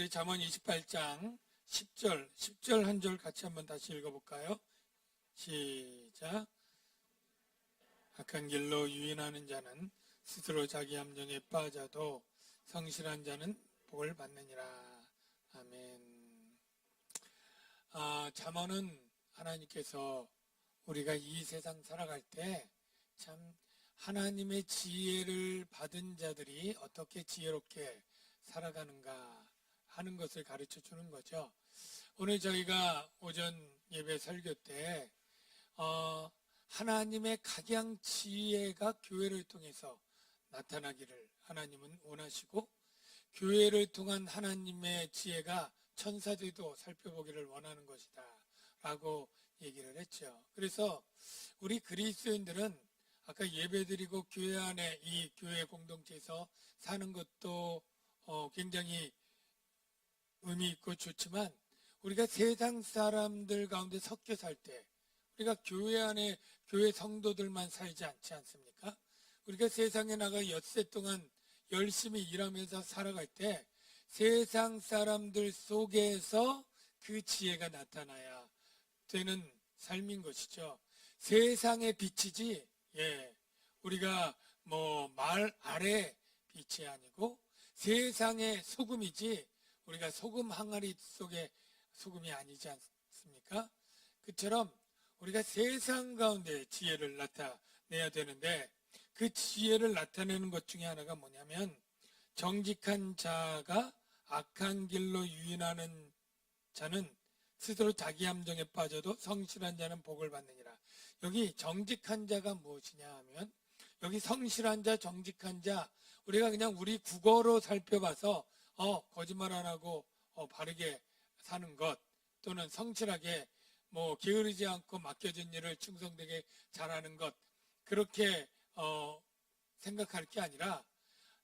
우리 잠언 28장 10절 한 절 같이 한번 다시 읽어볼까요? 시작. 악한 길로 유인하는 자는 스스로 자기 함정에 빠져도 성실한 자는 복을 받느니라. 아멘. 잠언은 하나님께서 우리가 이 세상 살아갈 때 참 하나님의 지혜를 받은 자들이 어떻게 지혜롭게 살아가는가 하는 것을 가르쳐 주는 거죠. 오늘 저희가 오전 예배 설교 때 하나님의 각양 지혜가 교회를 통해서 나타나기를 하나님은 원하시고, 교회를 통한 하나님의 지혜가 천사들도 살펴보기를 원하는 것이다 라고 얘기를 했죠. 그래서 우리 그리스도인들은 아까 예배드리고 교회 안에 이 교회 공동체에서 사는 것도 굉장히 의미 있고 좋지만, 우리가 세상 사람들 가운데 섞여 살 때 우리가 교회 안에 교회 성도들만 살지 않지 않습니까? 우리가 세상에 나가 엿새 동안 열심히 일하면서 살아갈 때 세상 사람들 속에서 그 지혜가 나타나야 되는 삶인 것이죠. 세상의 빛이지, 우리가 말 아래 빛이 아니고 세상의 소금이지 우리가 소금 항아리 속에 소금이 아니지 않습니까? 그처럼 우리가 세상 가운데 지혜를 나타내야 되는데, 그 지혜를 나타내는 것 중에 하나가 뭐냐면, 정직한 자가 악한 길로 유인하는 자는 스스로 자기 함정에 빠져도 성실한 자는 복을 받느니라. 여기 정직한 자가 무엇이냐 하면, 여기 성실한 자, 정직한 자, 우리가 그냥 우리 국어로 살펴봐서 거짓말 안 하고 바르게 사는 것, 또는 성실하게 게으르지 않고 맡겨진 일을 충성되게 잘하는 것, 그렇게 생각할 게 아니라,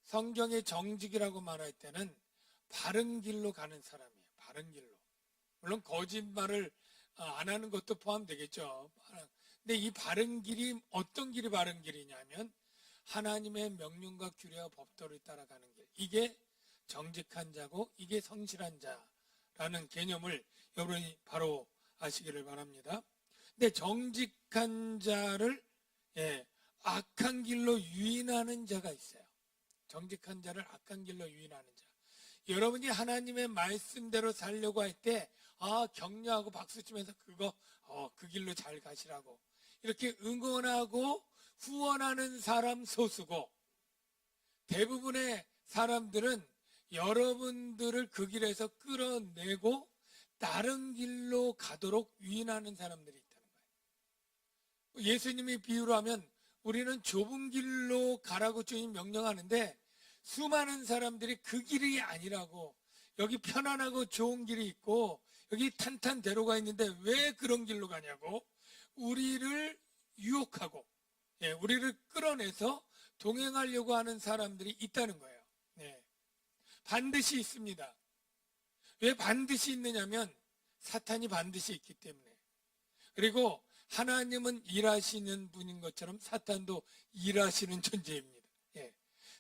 성경의 정직이라고 말할 때는 바른 길로 가는 사람이에요. 바른 길로. 물론 거짓말을 안 하는 것도 포함되겠죠. 근데 이 바른 길이 어떤 길이 바른 길이냐면, 하나님의 명령과 규례와 법도를 따라가는 길. 이게 정직한 자고 이게 성실한 자라는 개념을 여러분이 바로 아시기를 바랍니다. 근데 정직한 자를 악한 길로 유인하는 자가 있어요. 정직한 자를 악한 길로 유인하는 자. 여러분이 하나님의 말씀대로 살려고 할 때 격려하고 박수치면서 그 길로 잘 가시라고 이렇게 응원하고 후원하는 사람 소수고, 대부분의 사람들은 여러분들을 그 길에서 끌어내고 다른 길로 가도록 유인하는 사람들이 있다는 거예요. 예수님이 비유로 하면 우리는 좁은 길로 가라고 주님 명령하는데, 수많은 사람들이 그 길이 아니라고, 여기 편안하고 좋은 길이 있고 여기 탄탄대로가 있는데 왜 그런 길로 가냐고 우리를 유혹하고 우리를 끌어내서 동행하려고 하는 사람들이 있다는 거예요. 반드시 있습니다. 왜 반드시 있느냐면 사탄이 반드시 있기 때문에. 그리고 하나님은 일하시는 분인 것처럼 사탄도 일하시는 존재입니다.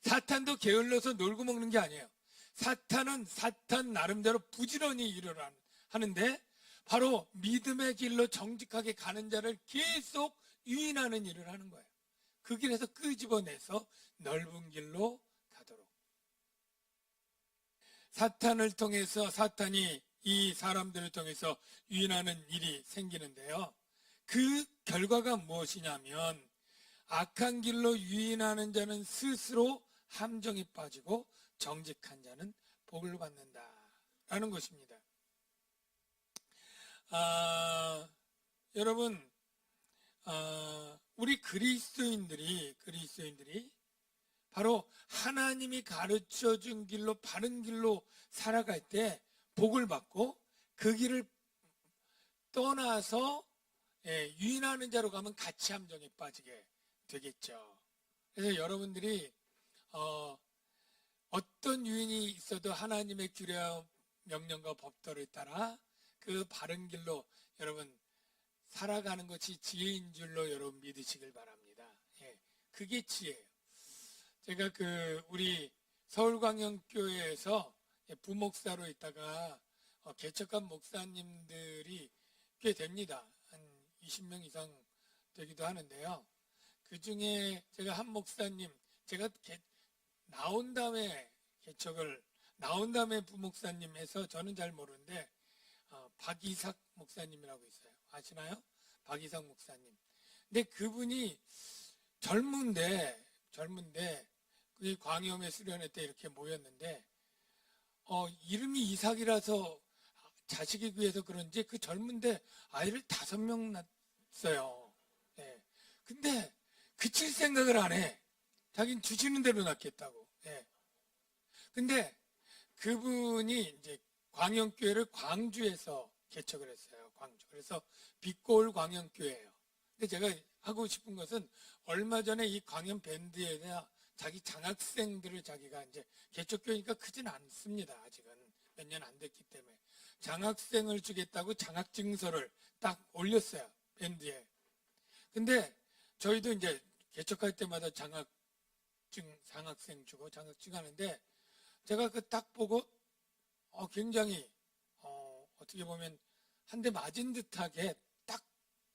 사탄도 게을러서 놀고 먹는 게 아니에요. 사탄은 사탄 나름대로 부지런히 일을 하는데, 바로 믿음의 길로 정직하게 가는 자를 계속 유인하는 일을 하는 거예요. 그 길에서 끄집어내서 넓은 길로 가도록. 사탄을 통해서, 사탄이 이 사람들을 통해서 유인하는 일이 생기는데요. 그 결과가 무엇이냐면, 악한 길로 유인하는 자는 스스로 함정에 빠지고 정직한 자는 복을 받는다라는 것입니다. 여러분, 우리 그리스도인들이 바로 하나님이 가르쳐 준 길로, 바른 길로 살아갈 때 복을 받고, 그 길을 떠나서 유인하는 자로 가면 같이 함정에 빠지게 되겠죠. 그래서 여러분들이 어떤 유인이 있어도 하나님의 규례와 명령과 법도를 따라 그 바른 길로 여러분 살아가는 것이 지혜인 줄로 여러분 믿으시길 바랍니다. 그게 지혜예요. 제가 우리 서울광영교회에서 부목사로 있다가 개척한 목사님들이 꽤 됩니다. 한 20명 이상 되기도 하는데요. 그 중에 제가 한 목사님, 제가 나온 다음에 나온 다음에 부목사님에서 저는 잘 모르는데 박이삭 목사님이라고 있어요. 아시나요? 박이삭 목사님. 근데 그분이 젊은데 그 광야에 수련회 때 이렇게 모였는데 이름이 이삭이라서 자식이 귀해서 그런지 그 젊은데 아이를 5명 낳았어요. 예. 근데 그칠 생각을 안 해. 자기는 주시는 대로 낳겠다고. 예. 근데 그분이 이제 광영교회를 광주에서 개척을 했어요. 광주. 그래서 빛고울 광영교회예요. 근데 제가 하고 싶은 것은 얼마 전에 이 광영 밴드에다 자기 장학생들을 자기가 이제 개척교회니까 크진 않습니다. 아직은 몇 년 안 됐기 때문에 장학생을 주겠다고 장학증서를 딱 올렸어요. 밴드에. 근데 저희도 이제 개척할 때마다 장학생 주고 장학증 하는데 제가 그 딱 보고 굉장히 어떻게 보면 한 대 맞은 듯하게 딱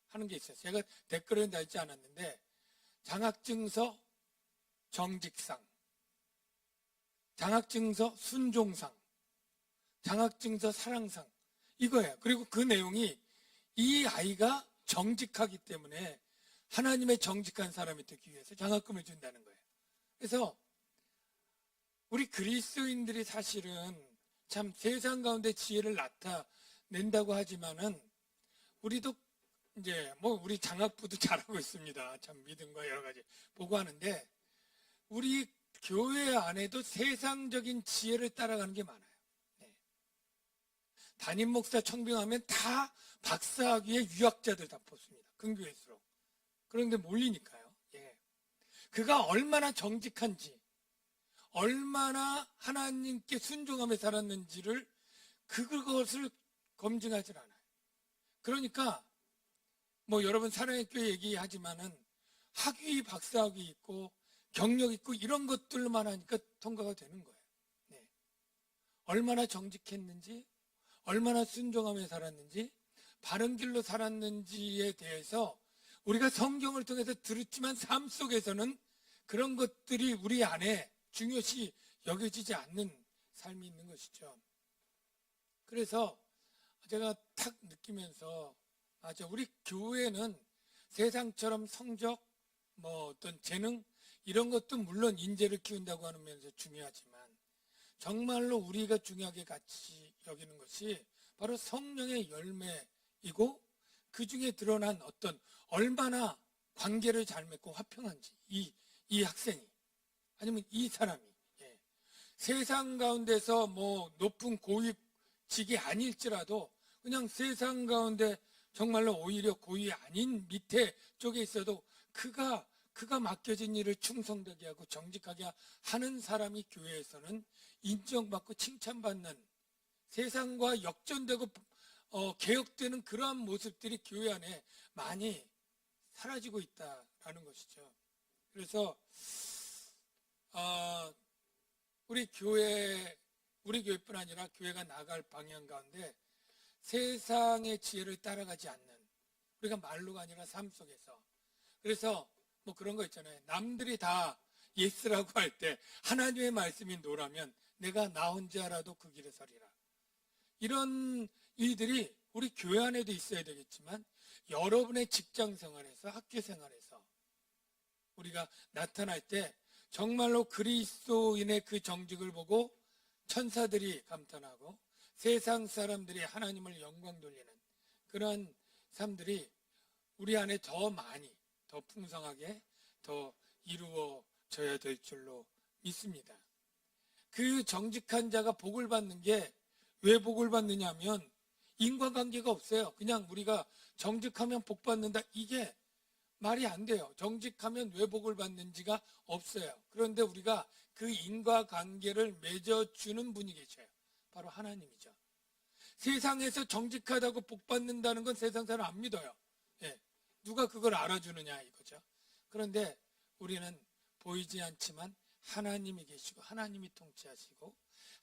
하는 게 있어요. 제가 댓글에 달지 않았는데 장학증서 정직상, 장학증서 순종상, 장학증서 사랑상 이거예요. 그리고 그 내용이 이 아이가 정직하기 때문에 하나님의 정직한 사람이 되기 위해서 장학금을 준다는 거예요. 그래서 우리 그리스도인들이 사실은 참 세상 가운데 지혜를 나타낸다고 하지만은 우리도 이제 우리 장학부도 잘하고 있습니다. 참 믿음과 여러 가지 보고 하는데 우리 교회 안에도 세상적인 지혜를 따라가는 게 많아요. 네. 담임 목사 청빙하면 다 박사학위의 유학자들 다 뽑습니다. 근교회수록. 그런데 몰리니까요. 예. 그가 얼마나 정직한지, 얼마나 하나님께 순종하며 살았는지를 그것을 검증하지 않아요. 그러니까 여러분 사랑의 교회 얘기하지만은 학위, 박사학위 있고 경력 있고 이런 것들만 하니까 통과가 되는 거예요. 네. 얼마나 정직했는지, 얼마나 순종하며 살았는지, 바른 길로 살았는지에 대해서 우리가 성경을 통해서 들었지만 삶 속에서는 그런 것들이 우리 안에 중요시 여겨지지 않는 삶이 있는 것이죠. 그래서 제가 탁 느끼면서 맞아, 우리 교회는 세상처럼 성적, 어떤 재능 이런 것도 물론 인재를 키운다고 하는 면에서 중요하지만 정말로 우리가 중요하게 같이 여기는 것이 바로 성령의 열매이고 그 중에 드러난 어떤 얼마나 관계를 잘 맺고 화평한지 이 학생이 아니면 이 사람이 세상 가운데서 높은 고위직이 아닐지라도 그냥 세상 가운데 정말로 오히려 고위 아닌 밑에 쪽에 있어도 그가 맡겨진 일을 충성되게 하고 정직하게 하는 사람이 교회에서는 인정받고 칭찬받는 세상과 역전되고 개혁되는 그러한 모습들이 교회 안에 많이 사라지고 있다라는 것이죠. 그래서 우리 교회뿐 아니라 교회가 나아갈 방향 가운데 세상의 지혜를 따라가지 않는 우리가 말로가 아니라 삶 속에서 그래서 그런 거 있잖아요. 남들이 다 예스라고 할 때 하나님의 말씀이 노라면 내가 나 혼자라도 그 길에 서리라. 이런 일들이 우리 교회 안에도 있어야 되겠지만 여러분의 직장 생활에서 학교 생활에서 우리가 나타날 때 정말로 그리스도인의 그 정직을 보고 천사들이 감탄하고 세상 사람들이 하나님을 영광 돌리는 그런 삶들이 우리 안에 더 많이 더 풍성하게 더 이루어져야 될 줄로 믿습니다. 그 정직한 자가 복을 받는 게 왜 복을 받느냐 하면 인과관계가 없어요. 그냥 우리가 정직하면 복 받는다 이게 말이 안 돼요. 정직하면 왜 복을 받는지가 없어요. 그런데 우리가 그 인과관계를 맺어주는 분이 계셔요. 바로 하나님이죠. 세상에서 정직하다고 복 받는다는 건 세상 사람 안 믿어요. 예. 누가 그걸 알아주느냐 이거죠. 그런데 우리는 보이지 않지만 하나님이 계시고 하나님이 통치하시고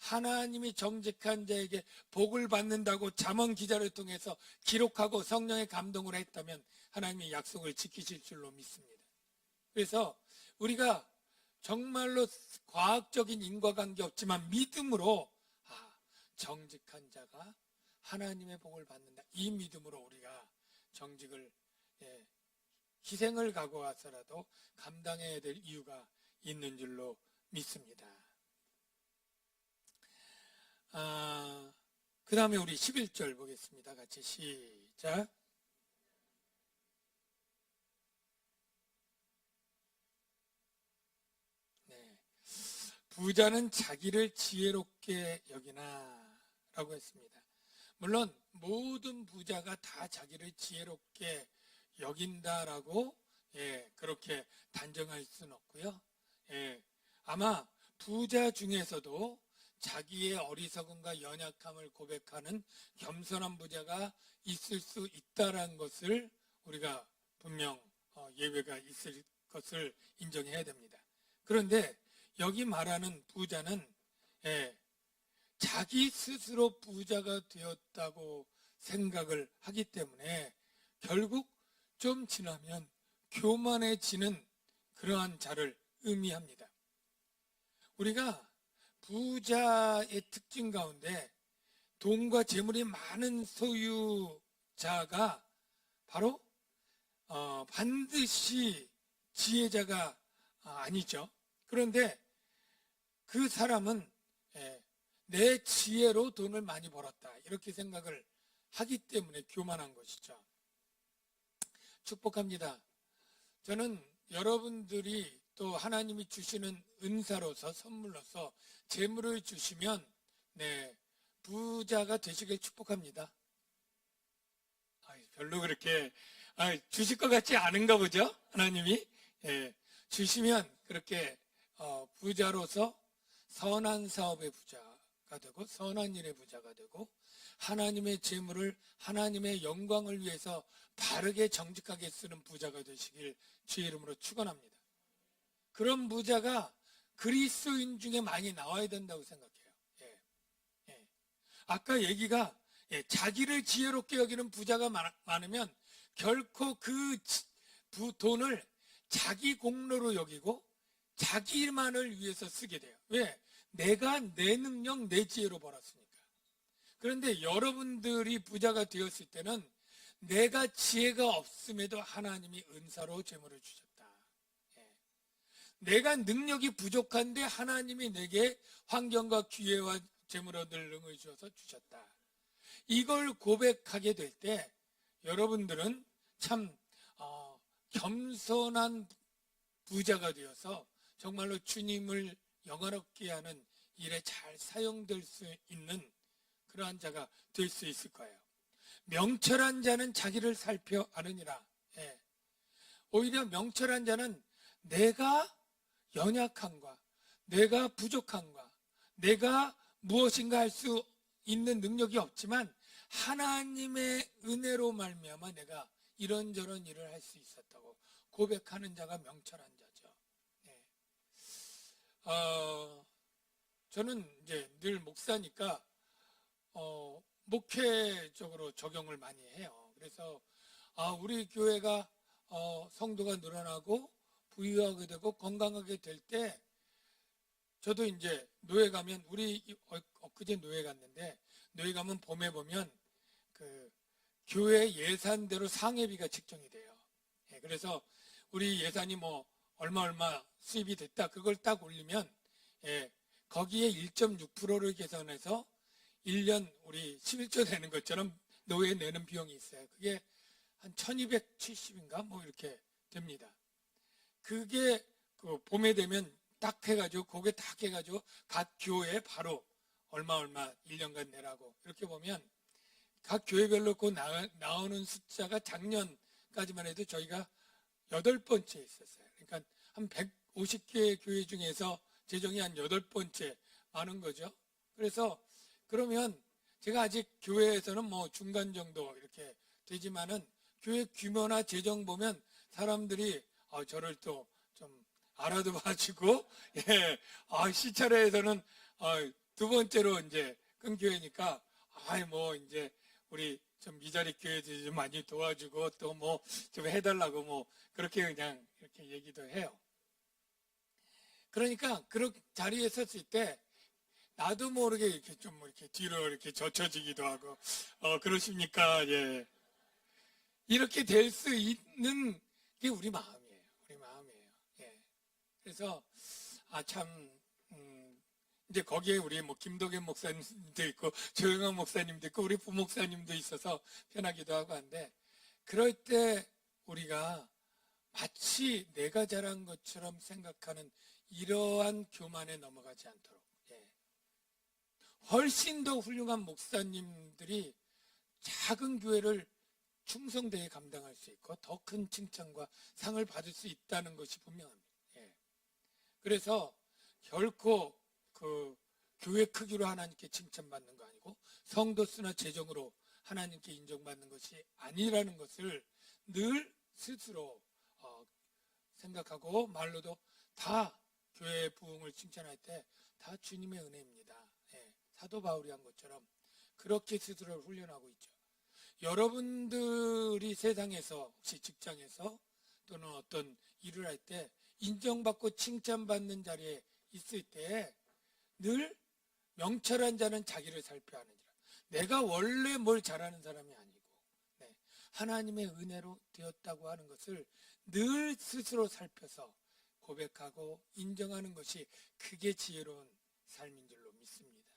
하나님이 정직한 자에게 복을 받는다고 잠언 기자를 통해서 기록하고 성령의 감동을 했다면 하나님이 약속을 지키실 줄로 믿습니다. 그래서 우리가 정말로 과학적인 인과관계 없지만 믿음으로 정직한 자가 하나님의 복을 받는다. 이 믿음으로 우리가 정직을 희생을 각오해서라도 감당해야 될 이유가 있는 줄로 믿습니다. 그 다음에 우리 11절 보겠습니다. 같이 시작. 네. 부자는 자기를 지혜롭게 여기나 라고 했습니다. 물론 모든 부자가 다 자기를 지혜롭게 여긴다라고 그렇게 단정할 수는 없고요. 아마 부자 중에서도 자기의 어리석음과 연약함을 고백하는 겸손한 부자가 있을 수 있다는 것을 우리가 분명 예외가 있을 것을 인정해야 됩니다. 그런데 여기 말하는 부자는 자기 스스로 부자가 되었다고 생각을 하기 때문에 결국 좀 지나면 교만해지는 그러한 자를 의미합니다. 우리가 부자의 특징 가운데 돈과 재물이 많은 소유자가 바로 반드시 지혜자가 아니죠. 그런데 그 사람은 내 지혜로 돈을 많이 벌었다 이렇게 생각을 하기 때문에 교만한 것이죠. 축복합니다. 저는 여러분들이 또 하나님이 주시는 은사로서 선물로서 재물을 주시면 부자가 되시길 축복합니다. 별로 그렇게 주실 것 같지 않은가 보죠. 하나님이 주시면 그렇게 부자로서 선한 사업의 부자가 되고 선한 일의 부자가 되고 하나님의 재물을 하나님의 영광을 위해서 바르게 정직하게 쓰는 부자가 되시길 주의 이름으로 축원합니다. 그런 부자가 그리스도인 중에 많이 나와야 된다고 생각해요. 아까 얘기가 자기를 지혜롭게 여기는 부자가 많으면 결코 그 돈을 자기 공로로 여기고 자기만을 위해서 쓰게 돼요. 왜? 내가 내 능력, 내 지혜로 벌었으니까. 그런데 여러분들이 부자가 되었을 때는 내가 지혜가 없음에도 하나님이 은사로 재물을 주셨다. 내가 능력이 부족한데 하나님이 내게 환경과 기회와 재물 얻을 능을 주셔서 주셨다. 이걸 고백하게 될 때 여러분들은 참 겸손한 부자가 되어서 정말로 주님을 영화롭게 하는 일에 잘 사용될 수 있는 그러한 자가 될 수 있을 거예요. 명철한 자는 자기를 살펴 아느니라. 오히려 명철한 자는 내가 연약함과 내가 부족함과 내가 무엇인가 할 수 있는 능력이 없지만 하나님의 은혜로 말미암아 내가 이런저런 일을 할 수 있었다고 고백하는 자가 명철한 자죠. 저는 이제 늘 목사니까 목회적으로 적용을 많이 해요. 그래서 우리 교회가 성도가 늘어나고 부유하게 되고 건강하게 될 때 저도 이제 노예 가면 우리 엊그제 노예 갔는데 노예 가면 봄에 보면 그 교회 예산대로 상회비가 책정이 돼요. 그래서 우리 예산이 뭐 얼마 수입이 됐다 그걸 딱 올리면 거기에 1.6%를 계산해서 1년 우리 11조 내는 것처럼 노예 내는 비용이 있어요. 그게 한 1270인가 뭐 이렇게 됩니다. 그게 그 봄에 되면 딱 해가지고 그게 딱 해가지고 각 교회에 바로 얼마 1년간 내라고 이렇게 보면 각 교회별로 그 나오는 숫자가 작년까지만 해도 저희가 8번째 있었어요. 그러니까 한 150개 교회 중에서 재정이 한 8번째 많은 거죠. 그래서 그러면 제가 아직 교회에서는 뭐 중간 정도 이렇게 되지만은 교회 규모나 재정 보면 사람들이 저를 또 좀 알아도 봐주고 시차례에서는 두 번째로 이제 큰 교회니까, 아이, 뭐, 이제, 우리 좀 미자리 교회들 좀 많이 도와주고, 또 뭐, 좀 해달라고 뭐, 그렇게 그냥 이렇게 얘기도 해요. 그러니까, 그런 자리에 섰을 때, 나도 모르게 이렇게 좀 이렇게 뒤로 이렇게 젖혀지기도 하고, 그러십니까? 예. 이렇게 될 수 있는 게 우리 마음이에요. 우리 마음이에요. 예. 그래서, 참, 이제 거기에 우리 뭐 김도겸 목사님도 있고 조영환 목사님도 있고 우리 부목사님도 있어서 편하기도 하고 한데, 그럴 때 우리가 마치 내가 잘한 것처럼 생각하는 이러한 교만에 넘어가지 않도록, 예. 훨씬 더 훌륭한 목사님들이 작은 교회를 충성되게 감당할 수 있고 더 큰 칭찬과 상을 받을 수 있다는 것이 분명합니다. 예. 그래서 결코 그 교회 크기로 하나님께 칭찬받는 거 아니고 성도 수나 재정으로 하나님께 인정받는 것이 아니라는 것을 늘 스스로 생각하고, 말로도 다 교회의 부흥을 칭찬할 때 다 주님의 은혜입니다. 예, 사도 바울이 한 것처럼 그렇게 스스로를 훈련하고 있죠. 여러분들이 세상에서 혹시 직장에서 또는 어떤 일을 할 때 인정받고 칭찬받는 자리에 있을 때 늘 명철한 자는 자기를 살펴하느니라. 내가 원래 뭘 잘하는 사람이 아니고, 네, 하나님의 은혜로 되었다고 하는 것을 늘 스스로 살펴서 고백하고 인정하는 것이 그게 지혜로운 삶인 줄로 믿습니다.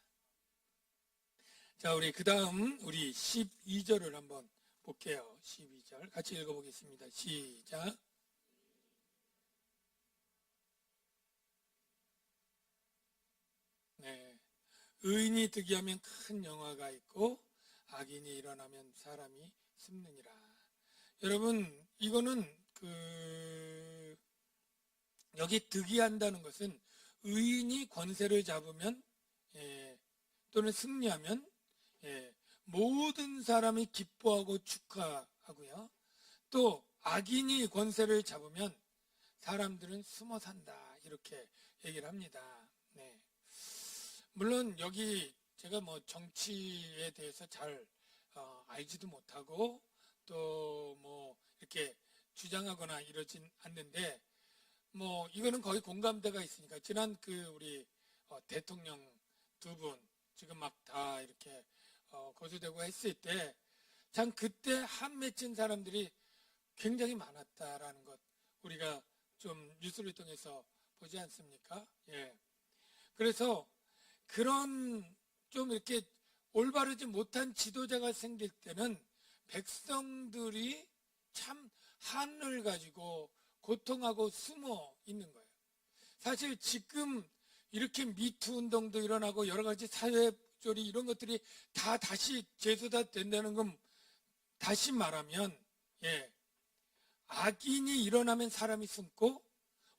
자, 우리 그 다음 우리 12절을 한번 볼게요. 12절 같이 읽어보겠습니다. 시작. 네. 의인이 득이하면 큰 영화가 있고 악인이 일어나면 사람이 숨느니라. 여러분, 이거는 여기 득이한다는 것은 의인이 권세를 잡으면, 예, 또는 승리하면, 예, 모든 사람이 기뻐하고 축하하고요. 또 악인이 권세를 잡으면 사람들은 숨어 산다, 이렇게 얘기를 합니다. 네. 물론 여기 제가 뭐 정치에 대해서 잘 알지도 못하고 또 뭐 이렇게 주장하거나 이러진 않는데, 뭐 이거는 거의 공감대가 있으니까 지난 우리 대통령 두 분 지금 막 다 이렇게 거수되고 했을 때 참 그때 한 맺힌 사람들이 굉장히 많았다라는 것 우리가 좀 뉴스를 통해서 보지 않습니까? 예. 그래서 그런 좀 이렇게 올바르지 못한 지도자가 생길 때는 백성들이 참 한을 가지고 고통하고 숨어 있는 거예요. 사실 지금 이렇게 미투 운동도 일어나고 여러 가지 사회조리 이런 것들이 다 다시 재수다 된다는 건, 다시 말하면, 예, 악인이 일어나면 사람이 숨고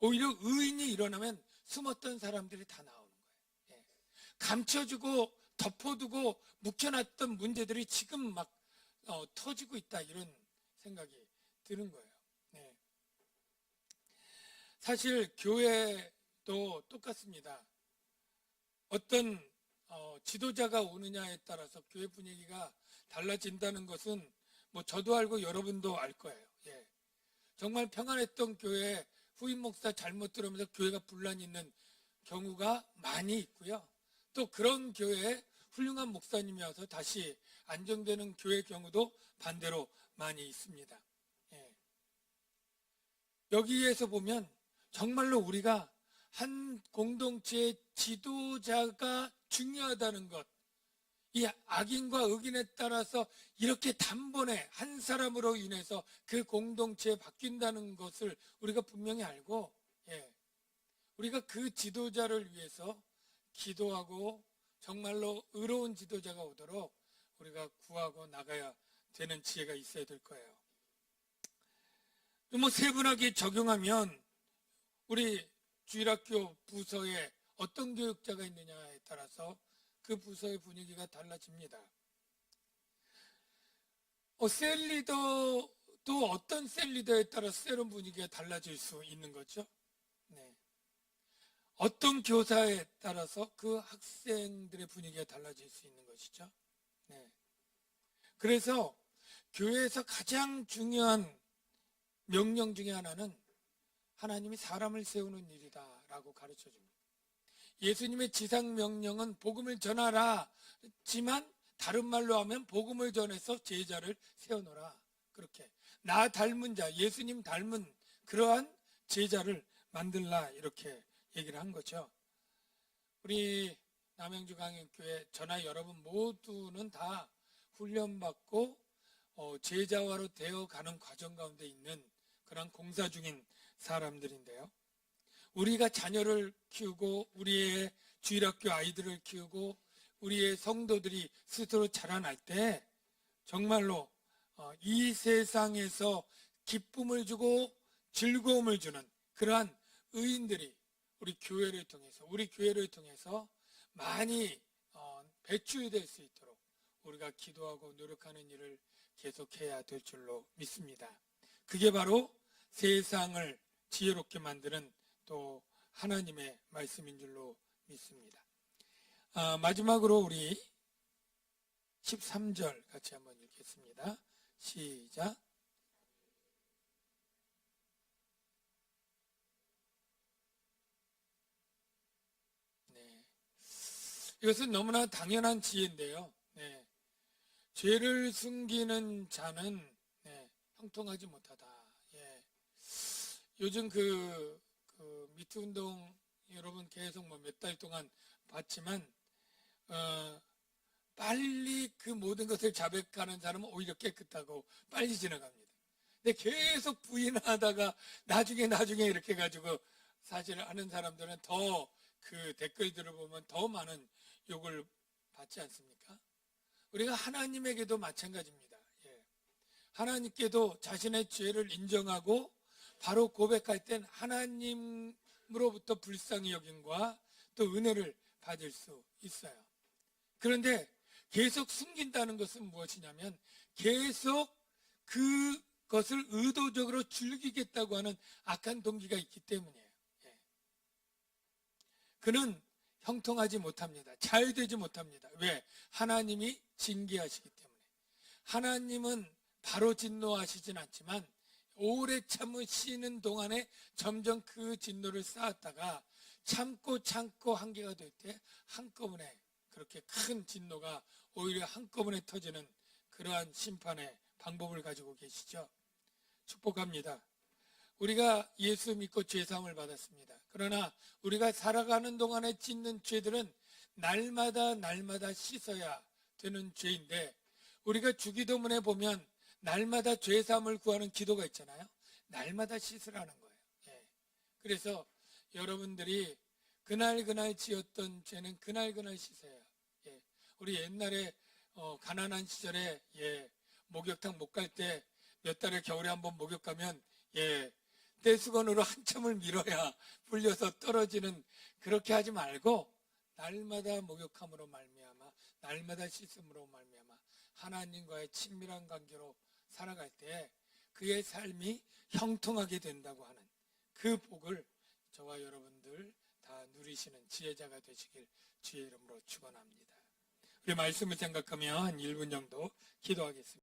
오히려 의인이 일어나면 숨었던 사람들이 다 나오는 거예요. 예. 감춰주고 덮어두고 묵혀놨던 문제들이 지금 막 터지고 있다, 이런 생각이 드는 거예요. 네. 사실 교회도 똑같습니다. 어떤 지도자가 오느냐에 따라서 교회 분위기가 달라진다는 것은 뭐 저도 알고 여러분도 알 거예요. 예. 정말 평안했던 교회 후임 목사 잘못 들으면서 교회가 분란이 있는 경우가 많이 있고요. 또 그런 교회에 훌륭한 목사님이 와서 다시 안정되는 교회 경우도 반대로 많이 있습니다. 예. 여기에서 보면 정말로 우리가 한 공동체의 지도자가 중요하다는 것, 이 악인과 의인에 따라서 이렇게 단번에 한 사람으로 인해서 그 공동체에 바뀐다는 것을 우리가 분명히 알고, 예, 우리가 그 지도자를 위해서 기도하고 정말로 의로운 지도자가 오도록 우리가 구하고 나가야 되는 지혜가 있어야 될 거예요. 뭐 세분하게 적용하면 우리 주일학교 부서에 어떤 교육자가 있느냐에 따라서 그 부서의 분위기가 달라집니다. 셀리더도 어떤 셀리더에 따라 세론 분위기가 달라질 수 있는 거죠. 네. 어떤 교사에 따라서 그 학생들의 분위기가 달라질 수 있는 것이죠. 네. 그래서 교회에서 가장 중요한 명령 중에 하나는 하나님이 사람을 세우는 일이다라고 가르쳐 줍니다. 예수님의 지상 명령은 복음을 전하라지만 다른 말로 하면 복음을 전해서 제자를 세워놓으라. 그렇게 나 닮은 자, 예수님 닮은 그러한 제자를 만들라 이렇게 얘기를 한 거죠. 우리 남양주 강영교회 저나 여러분 모두는 다 훈련받고 제자화로 되어가는 과정 가운데 있는 그런 공사 중인 사람들인데요. 우리가 자녀를 키우고 우리의 주일학교 아이들을 키우고 우리의 성도들이 스스로 자라날 때 정말로 이 세상에서 기쁨을 주고 즐거움을 주는 그러한 의인들이 우리 교회를 통해서 많이 배출될 수 있도록 우리가 기도하고 노력하는 일을 계속해야 될 줄로 믿습니다. 그게 바로 세상을 지혜롭게 만드는 또 하나님의 말씀인 줄로 믿습니다. 마지막으로 우리 13절 같이 한번 읽겠습니다. 시작. 네. 이것은 너무나 당연한 지혜인데요. 네. 죄를 숨기는 자는 형통하지 못하다. 예. 요즘 그 미투 운동 여러분 계속 몇 달 동안 봤지만 빨리 그 모든 것을 자백하는 사람은 오히려 깨끗하고 빨리 지나갑니다. 근데 계속 부인하다가 나중에 이렇게 가지고 사실 아는 사람들은 더 그 댓글들을 보면 더 많은 욕을 받지 않습니까? 우리가 하나님에게도 마찬가지입니다. 예. 하나님께도 자신의 죄를 인정하고 바로 고백할 땐 하나님으로부터 불쌍히 여김과 또 은혜를 받을 수 있어요. 그런데 계속 숨긴다는 것은 무엇이냐면 계속 그것을 의도적으로 즐기겠다고 하는 악한 동기가 있기 때문이에요. 예. 그는 형통하지 못합니다. 잘 되지 못합니다. 왜? 하나님이 징계하시기 때문에. 하나님은 바로 진노하시진 않지만 오래 참으시는 동안에 점점 그 진노를 쌓았다가 참고 한계가 될 때 한꺼번에 그렇게 큰 진노가 오히려 한꺼번에 터지는 그러한 심판의 방법을 가지고 계시죠. 축복합니다. 우리가 예수 믿고 죄사함을 받았습니다. 그러나 우리가 살아가는 동안에 짓는 죄들은 날마다 씻어야 되는 죄인데 우리가 주기도문에 보면 날마다 죄사함을 구하는 기도가 있잖아요. 날마다 씻으라는 거예요. 예. 그래서 여러분들이 그날 지었던 죄는 그날 씻어야. 예. 우리 옛날에 가난한 시절에 목욕탕 못 갈 때 몇 달에 겨울에 한번 목욕 가면 떼수건으로 한참을 밀어야 불려서 떨어지는 그렇게 하지 말고 날마다 목욕함으로 말미암아 날마다 씻음으로 말미암아 하나님과의 친밀한 관계로 살아갈 때 그의 삶이 형통하게 된다고 하는 그 복을 저와 여러분들 다 누리시는 지혜자가 되시길 주의 이름으로 축원합니다. 우리 말씀을 생각하며 한 1분 정도 기도하겠습니다.